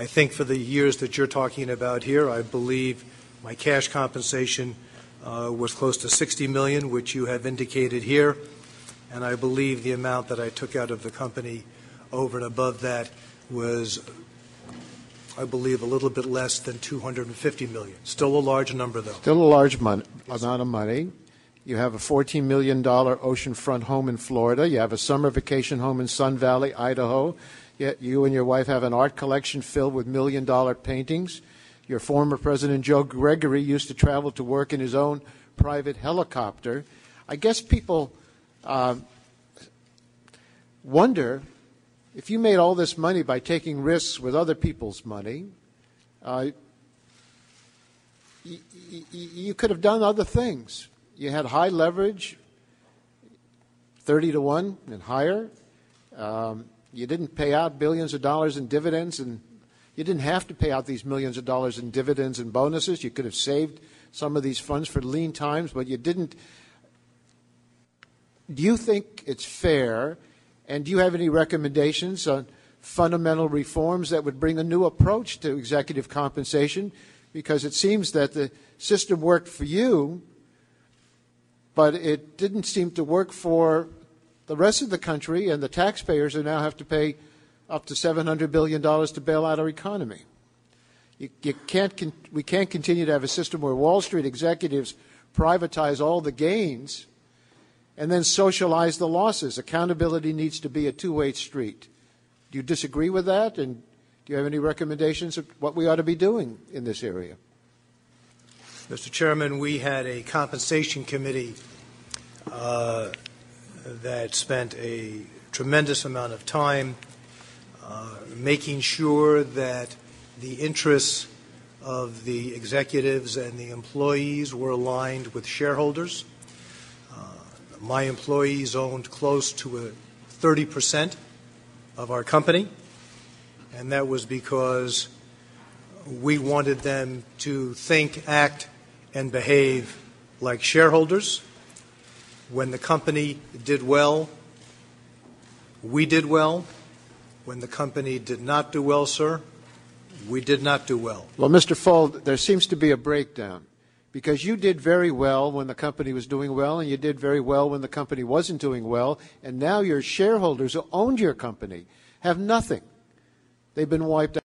I think for the years that you're talking about here, I believe my cash compensation was close to $60 million, which you have indicated here, and I believe the amount that I took out of the company over and above that was, I believe, a little bit less than $250 million. Still a large number, though. Still a large amount of money. You have a $14 million oceanfront home in Florida. You have a summer vacation home in Sun Valley, Idaho. Yet you and your wife have an art collection filled with million-dollar paintings. Your former President Joe Gregory used to travel to work in his own private helicopter. I guess people wonder, if you made all this money by taking risks with other people's money, you could have done other things. You had high leverage, 30 to 1 and higher. You didn't pay out billions of dollars in dividends, and you didn't have to pay out these millions of dollars in dividends and bonuses. You could have saved some of these funds for lean times, but you didn't. Do you think it's fair, and do you have any recommendations on fundamental reforms that would bring a new approach to executive compensation? Because it seems that the system worked for you, but it didn't seem to work for the rest of the country, and the taxpayers who now have to pay up to $700 billion to bail out our economy. We can't continue to have a system where Wall Street executives privatize all the gains and then socialize the losses. Accountability needs to be a two-way street. Do you disagree with that? And do you have any recommendations of what we ought to be doing in this area? Mr. Chairman, we had a compensation committee that spent a tremendous amount of time making sure that the interests of the executives and the employees were aligned with shareholders. My employees owned close to 30% of our company, and that was because we wanted them to think, act, and behave like shareholders. When the company did well, we did well. When the company did not do well, sir, we did not do well. Well, Mr. Fuld, there seems to be a breakdown, because you did very well when the company was doing well, and you did very well when the company wasn't doing well, and now your shareholders who owned your company have nothing. They've been wiped out.